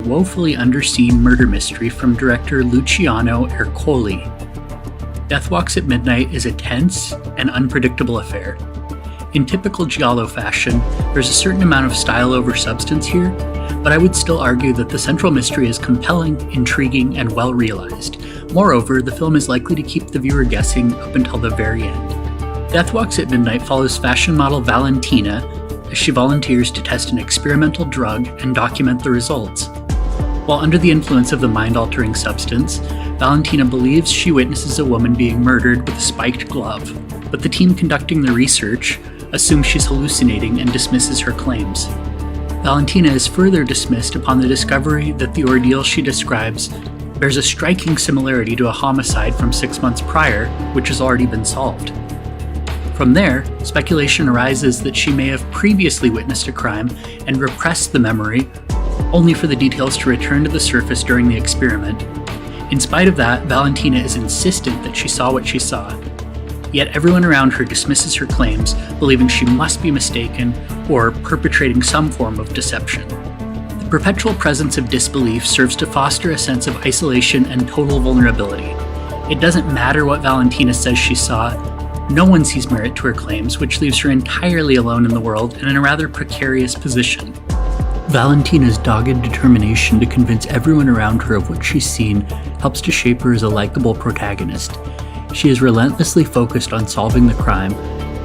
woefully underseen murder mystery from director Luciano Ercoli. Death Walks at Midnight is a tense and unpredictable affair. In typical giallo fashion, there's a certain amount of style over substance here, but I would still argue that the central mystery is compelling, intriguing, and well realized. Moreover, the film is likely to keep the viewer guessing up until the very end. Death Walks at Midnight follows fashion model Valentina as she volunteers to test an experimental drug and document the results. While under the influence of the mind-altering substance, Valentina believes she witnesses a woman being murdered with a spiked glove, but the team conducting the research assumes she's hallucinating and dismisses her claims. Valentina is further dismissed upon the discovery that the ordeal she describes bears a striking similarity to a homicide from 6 months prior, which has already been solved. From there, speculation arises that she may have previously witnessed a crime and repressed the memory, only for the details to return to the surface during the experiment. In spite of that, Valentina is insistent that she saw what she saw. Yet everyone around her dismisses her claims, believing she must be mistaken or perpetrating some form of deception. The perpetual presence of disbelief serves to foster a sense of isolation and total vulnerability. It doesn't matter what Valentina says she saw, no one sees merit to her claims, which leaves her entirely alone in the world and in a rather precarious position. Valentina's dogged determination to convince everyone around her of what she's seen helps to shape her as a likable protagonist. She is relentlessly focused on solving the crime,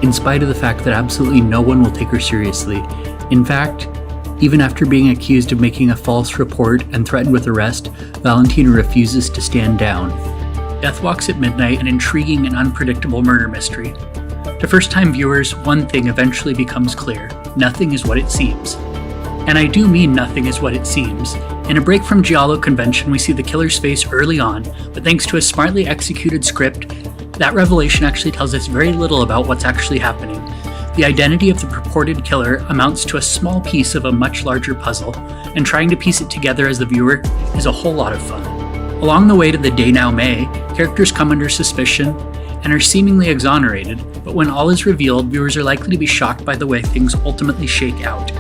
in spite of the fact that absolutely no one will take her seriously. In fact, even after being accused of making a false report and threatened with arrest, Valentina refuses to stand down. Death Walks at Midnight, an intriguing and unpredictable murder mystery. To first-time viewers, one thing eventually becomes clear: nothing is what it seems. And I do mean nothing is what it seems. In a break from giallo convention, we see the killer's face early on, but thanks to a smartly executed script, that revelation actually tells us very little about what's actually happening. The identity of the purported killer amounts to a small piece of a much larger puzzle, and trying to piece it together as the viewer is a whole lot of fun. Along the way to the Day Now May, characters come under suspicion and are seemingly exonerated, but when all is revealed, viewers are likely to be shocked by the way things ultimately shake out.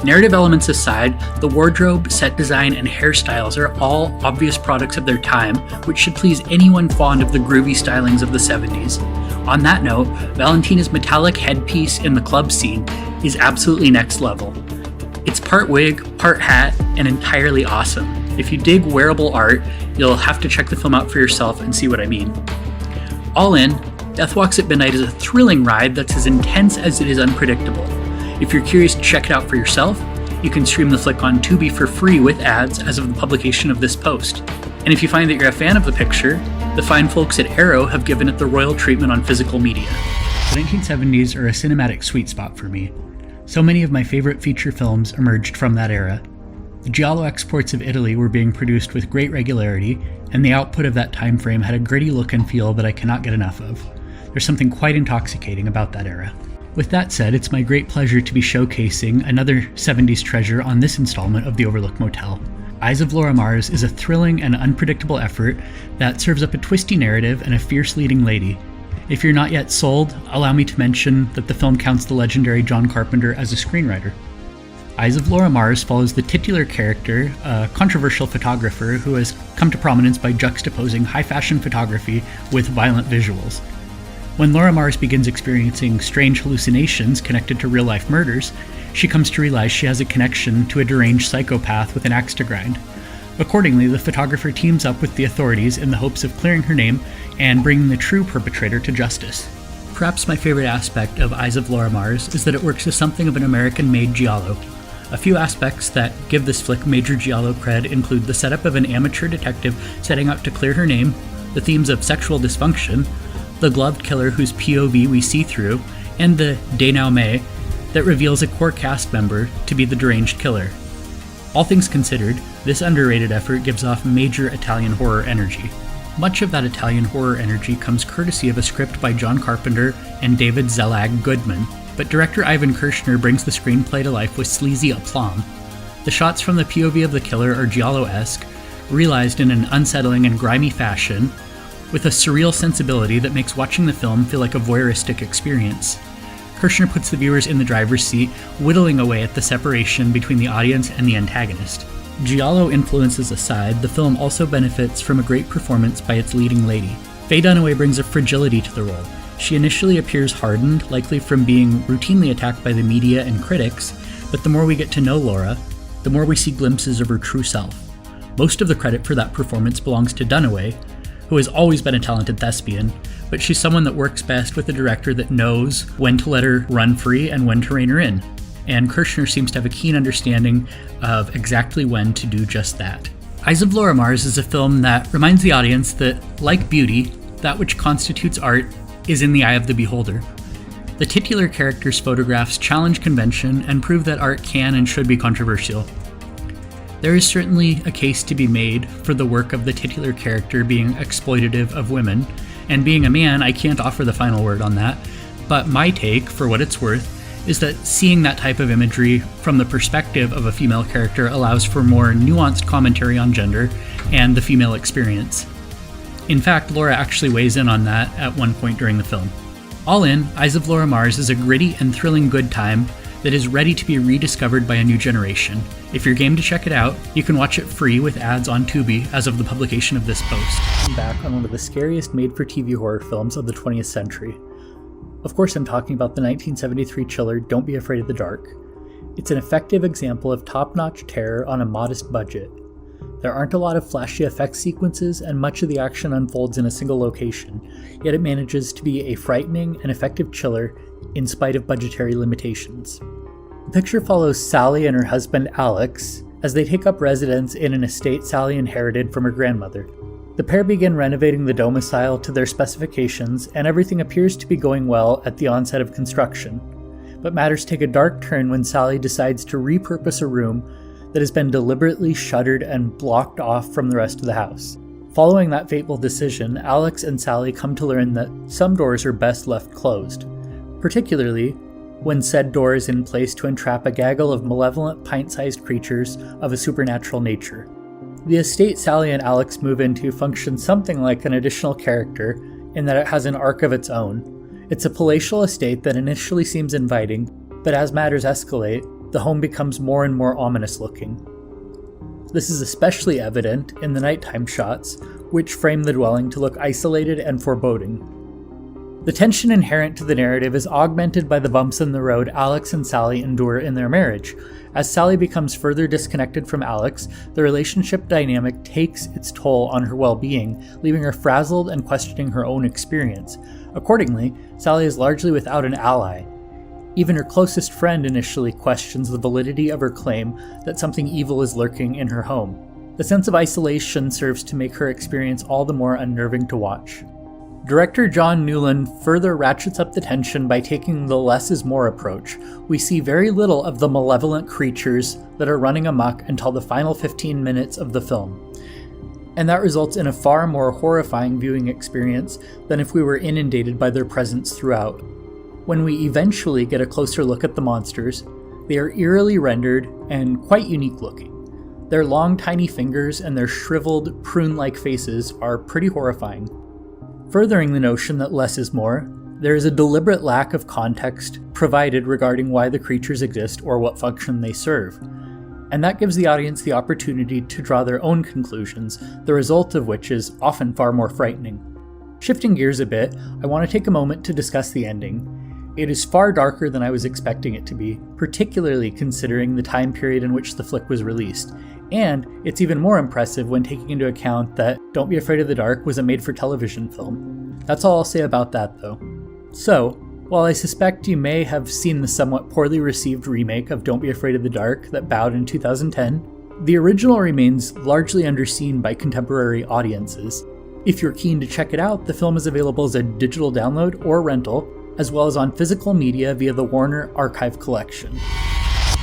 Narrative elements aside, the wardrobe, set design, and hairstyles are all obvious products of their time, which should please anyone fond of the groovy stylings of the 70s. On that note, Valentina's metallic headpiece in the club scene is absolutely next level. It's part wig, part hat, and entirely awesome. If you dig wearable art, you'll have to check the film out for yourself and see what I mean. All in, Death Walks at Midnight is a thrilling ride that's as intense as it is unpredictable. If you're curious to check it out for yourself, you can stream the flick on Tubi for free with ads as of the publication of this post. And if you find that you're a fan of the picture, the fine folks at Arrow have given it the royal treatment on physical media. The 1970s are a cinematic sweet spot for me. So many of my favorite feature films emerged from that era. The giallo exports of Italy were being produced with great regularity, and the output of that time frame had a gritty look and feel that I cannot get enough of. There's something quite intoxicating about that era. With that said, it's my great pleasure to be showcasing another 70s treasure on this installment of the Overlooked Motel. Eyes of Laura Mars is a thrilling and unpredictable effort that serves up a twisty narrative and a fierce leading lady. If you're not yet sold, allow me to mention that the film counts the legendary John Carpenter as a screenwriter. Eyes of Laura Mars follows the titular character, a controversial photographer who has come to prominence by juxtaposing high-fashion photography with violent visuals. When Laura Mars begins experiencing strange hallucinations connected to real-life murders, she comes to realize she has a connection to a deranged psychopath with an axe to grind. Accordingly, the photographer teams up with the authorities in the hopes of clearing her name and bringing the true perpetrator to justice. Perhaps my favorite aspect of Eyes of Laura Mars is that it works as something of an American-made giallo. A few aspects that give this flick major giallo cred include the setup of an amateur detective setting out to clear her name, the themes of sexual dysfunction, the gloved killer whose POV we see through, and the Day Now May that reveals a core cast member to be the deranged killer. All things considered, this underrated effort gives off major Italian horror energy. Much of that Italian horror energy comes courtesy of a script by John Carpenter and David Zelig Goodman, but director Ivan Kershner brings the screenplay to life with sleazy aplomb. The shots from the POV of the killer are giallo-esque, realized in an unsettling and grimy fashion, with a surreal sensibility that makes watching the film feel like a voyeuristic experience. Kershner puts the viewers in the driver's seat, whittling away at the separation between the audience and the antagonist. Giallo influences aside, the film also benefits from a great performance by its leading lady. Faye Dunaway brings a fragility to the role. She initially appears hardened, likely from being routinely attacked by the media and critics, but the more we get to know Laura, the more we see glimpses of her true self. Most of the credit for that performance belongs to Dunaway, who has always been a talented thespian, but she's someone that works best with a director that knows when to let her run free and when to rein her in. And Kirshner seems to have a keen understanding of exactly when to do just that. Eyes of Laura Mars is a film that reminds the audience that, like beauty, that which constitutes art is in the eye of the beholder. The titular character's photographs challenge convention and prove that art can and should be controversial. There is certainly a case to be made for the work of the titular character being exploitative of women, and being a man, I can't offer the final word on that, but my take, for what it's worth, is that seeing that type of imagery from the perspective of a female character allows for more nuanced commentary on gender and the female experience. In fact, Laura actually weighs in on that at one point during the film. All in, Eyes of Laura Mars is a gritty and thrilling good time that is ready to be rediscovered by a new generation. If you're game to check it out, you can watch it free with ads on Tubi as of the publication of this post. I'm back on one of the scariest made-for-TV horror films of the 20th century. Of course, I'm talking about the 1973 chiller Don't Be Afraid of the Dark. It's an effective example of top-notch terror on a modest budget. There aren't a lot of flashy effects sequences, and much of the action unfolds in a single location, yet it manages to be a frightening and effective chiller in spite of budgetary limitations. The picture follows Sally and her husband Alex as they take up residence in an estate Sally inherited from her grandmother. The pair begin renovating the domicile to their specifications, and everything appears to be going well at the onset of construction. But matters take a dark turn when Sally decides to repurpose a room that has been deliberately shuttered and blocked off from the rest of the house. Following that fateful decision, Alex and Sally come to learn that some doors are best left closed, particularly when said door is in place to entrap a gaggle of malevolent pint-sized creatures of a supernatural nature. The estate Sally and Alex move into functions something like an additional character in that it has an arc of its own. It's a palatial estate that initially seems inviting, but as matters escalate, the home becomes more and more ominous looking. This is especially evident in the nighttime shots, which frame the dwelling to look isolated and foreboding. The tension inherent to the narrative is augmented by the bumps in the road Alex and Sally endure in their marriage. As Sally becomes further disconnected from Alex, the relationship dynamic takes its toll on her well-being, leaving her frazzled and questioning her own experience. Accordingly, Sally is largely without an ally. Even her closest friend initially questions the validity of her claim that something evil is lurking in her home. The sense of isolation serves to make her experience all the more unnerving to watch. Director John Newland further ratchets up the tension by taking the less is more approach. We see very little of the malevolent creatures that are running amok until the final 15 minutes of the film. And that results in a far more horrifying viewing experience than if we were inundated by their presence throughout. When we eventually get a closer look at the monsters, they are eerily rendered and quite unique looking. Their long, tiny fingers and their shriveled, prune-like faces are pretty horrifying. Furthering the notion that less is more, there is a deliberate lack of context provided regarding why the creatures exist or what function they serve. And that gives the audience the opportunity to draw their own conclusions, the result of which is often far more frightening. Shifting gears a bit, I want to take a moment to discuss the ending. It is far darker than I was expecting it to be, particularly considering the time period in which the flick was released. And it's even more impressive when taking into account that Don't Be Afraid of the Dark was a made-for-television film. That's all I'll say about that, though. So, while I suspect you may have seen the somewhat poorly received remake of Don't Be Afraid of the Dark that bowed in 2010, the original remains largely underseen by contemporary audiences. If you're keen to check it out, the film is available as a digital download or rental, as well as on physical media via the Warner Archive Collection.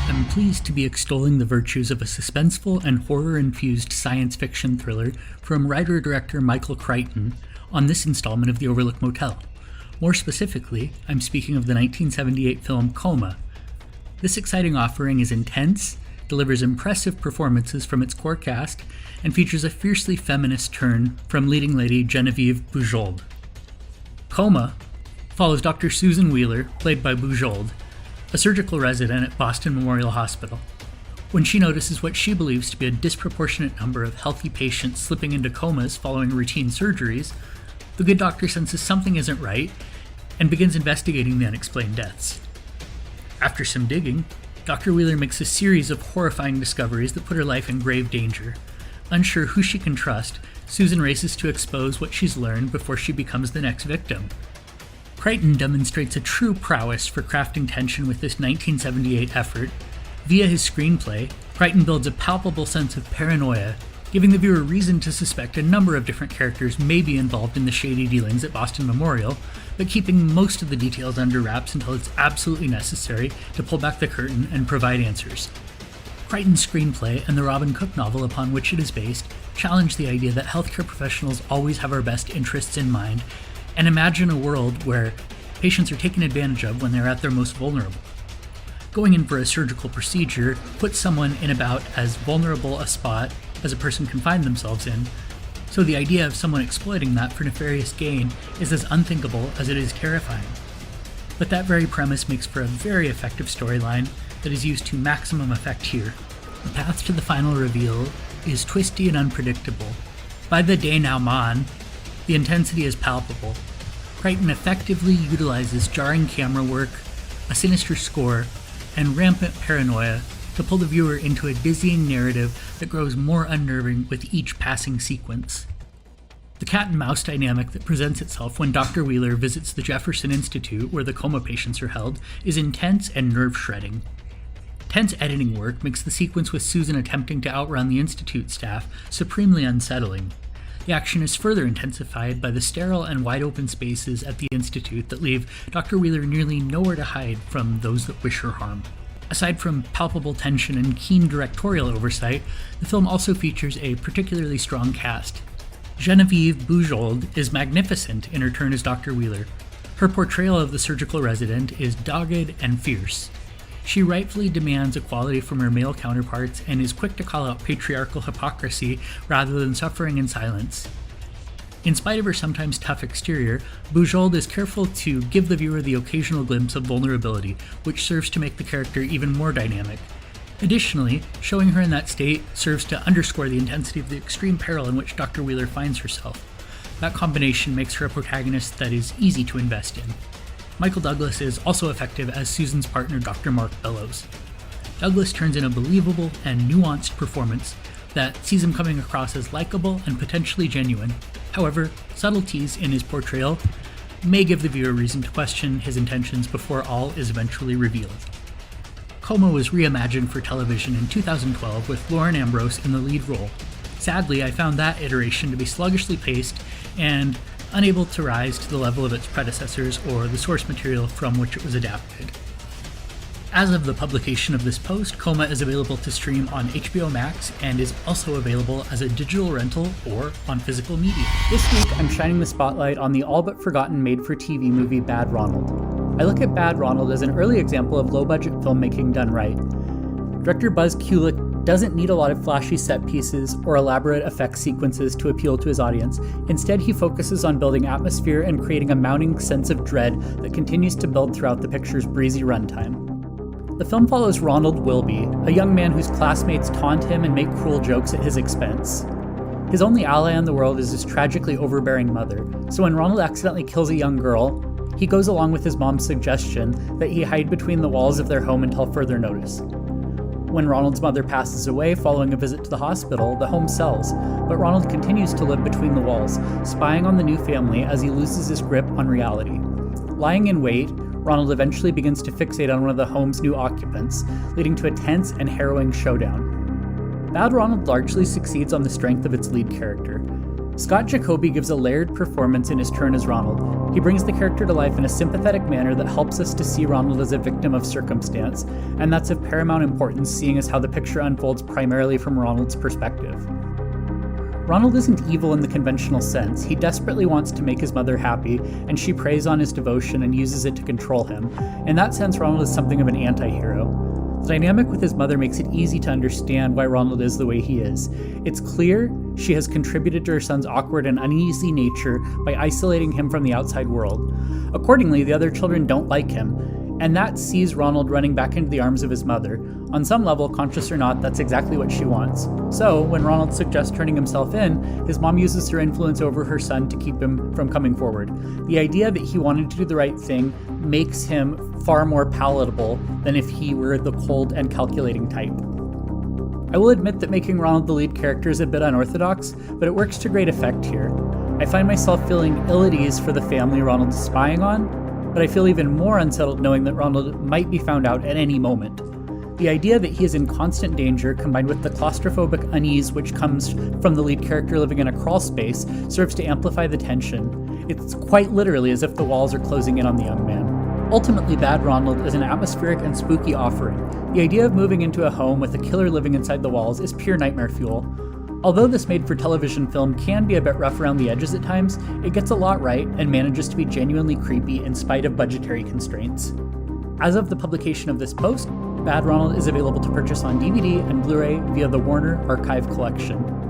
I'm pleased to be extolling the virtues of a suspenseful and horror-infused science fiction thriller from writer-director Michael Crichton on this installment of the Overlooked Motel. More specifically, I'm speaking of the 1978 film Coma. This exciting offering is intense, delivers impressive performances from its core cast, and features a fiercely feminist turn from leading lady Genevieve Bujold. Coma follows Dr. Susan Wheeler, played by Bujold, a surgical resident at Boston Memorial Hospital. When she notices what she believes to be a disproportionate number of healthy patients slipping into comas following routine surgeries, the good doctor senses something isn't right and begins investigating the unexplained deaths. After some digging, Dr. Wheeler makes a series of horrifying discoveries that put her life in grave danger. Unsure who she can trust, Susan races to expose what she's learned before she becomes the next victim. Crichton demonstrates a true prowess for crafting tension with this 1978 effort. Via his screenplay, Crichton builds a palpable sense of paranoia, giving the viewer reason to suspect a number of different characters may be involved in the shady dealings at Boston Memorial, but keeping most of the details under wraps until it's absolutely necessary to pull back the curtain and provide answers. Crichton's screenplay and the Robin Cook novel upon which it is based challenge the idea that healthcare professionals always have our best interests in mind, and imagine a world where patients are taken advantage of when they're at their most vulnerable. Going in for a surgical procedure puts someone in about as vulnerable a spot as a person can find themselves in, so the idea of someone exploiting that for nefarious gain is as unthinkable as it is terrifying. But that very premise makes for a very effective storyline that is used to maximum effect here. The path to the final reveal is twisty and unpredictable. By the denouement, the intensity is palpable. Crichton effectively utilizes jarring camera work, a sinister score, and rampant paranoia to pull the viewer into a dizzying narrative that grows more unnerving with each passing sequence. The cat and mouse dynamic that presents itself when Dr. Wheeler visits the Jefferson Institute where the coma patients are held is intense and nerve-shredding. Tense editing work makes the sequence with Susan attempting to outrun the Institute staff supremely unsettling. The action is further intensified by the sterile and wide-open spaces at the Institute that leave Dr. Wheeler nearly nowhere to hide from those that wish her harm. Aside from palpable tension and keen directorial oversight, the film also features a particularly strong cast. Genevieve Bujold is magnificent in her turn as Dr. Wheeler. Her portrayal of the surgical resident is dogged and fierce. She rightfully demands equality from her male counterparts and is quick to call out patriarchal hypocrisy rather than suffering in silence. In spite of her sometimes tough exterior, Bujold is careful to give the viewer the occasional glimpse of vulnerability, which serves to make the character even more dynamic. Additionally, showing her in that state serves to underscore the intensity of the extreme peril in which Dr. Wheeler finds herself. That combination makes her a protagonist that is easy to invest in. Michael Douglas is also effective as Susan's partner, Dr. Mark Bellows. Douglas turns in a believable and nuanced performance that sees him coming across as likable and potentially genuine. However, subtleties in his portrayal may give the viewer reason to question his intentions before all is eventually revealed. Coma was reimagined for television in 2012 with Lauren Ambrose in the lead role. Sadly, I found that iteration to be sluggishly paced and unable to rise to the level of its predecessors or the source material from which it was adapted. As of the publication of this post, Coma is available to stream on HBO Max and is also available as a digital rental or on physical media. This week, I'm shining the spotlight on the all-but-forgotten made-for-TV movie Bad Ronald. I look at Bad Ronald as an early example of low-budget filmmaking done right. Director Buzz Kulik doesn't need a lot of flashy set pieces or elaborate effects sequences to appeal to his audience. Instead, he focuses on building atmosphere and creating a mounting sense of dread that continues to build throughout the picture's breezy runtime. The film follows Ronald Wilby, a young man whose classmates taunt him and make cruel jokes at his expense. His only ally in the world is his tragically overbearing mother, so when Ronald accidentally kills a young girl, he goes along with his mom's suggestion that he hide between the walls of their home until further notice. When Ronald's mother passes away following a visit to the hospital, the home sells, but Ronald continues to live between the walls, spying on the new family as he loses his grip on reality. Lying in wait, Ronald eventually begins to fixate on one of the home's new occupants, leading to a tense and harrowing showdown. Bad Ronald largely succeeds on the strength of its lead character. Scott Jacoby gives a layered performance in his turn as Ronald. He brings the character to life in a sympathetic manner that helps us to see Ronald as a victim of circumstance, and that's of paramount importance seeing as how the picture unfolds primarily from Ronald's perspective. Ronald isn't evil in the conventional sense. He desperately wants to make his mother happy, and she preys on his devotion and uses it to control him. In that sense, Ronald is something of an anti-hero. The dynamic with his mother makes it easy to understand why Ronald is the way he is. It's clear she has contributed to her son's awkward and uneasy nature by isolating him from the outside world. Accordingly, the other children don't like him. And that sees Ronald running back into the arms of his mother. On some level, conscious or not, that's exactly what she wants. So, when Ronald suggests turning himself in, his mom uses her influence over her son to keep him from coming forward. The idea that he wanted to do the right thing makes him far more palatable than if he were the cold and calculating type. I will admit that making Ronald the lead character is a bit unorthodox, but it works to great effect here. I find myself feeling ill at ease for the family Ronald is spying on, but I feel even more unsettled knowing that Ronald might be found out at any moment. The idea that he is in constant danger, combined with the claustrophobic unease which comes from the lead character living in a crawl space, serves to amplify the tension. It's quite literally as if the walls are closing in on the young man. Ultimately, Bad Ronald is an atmospheric and spooky offering. The idea of moving into a home with a killer living inside the walls is pure nightmare fuel. Although this made-for-television film can be a bit rough around the edges at times, it gets a lot right and manages to be genuinely creepy in spite of budgetary constraints. As of the publication of this post, Bad Ronald is available to purchase on DVD and Blu-ray via the Warner Archive Collection.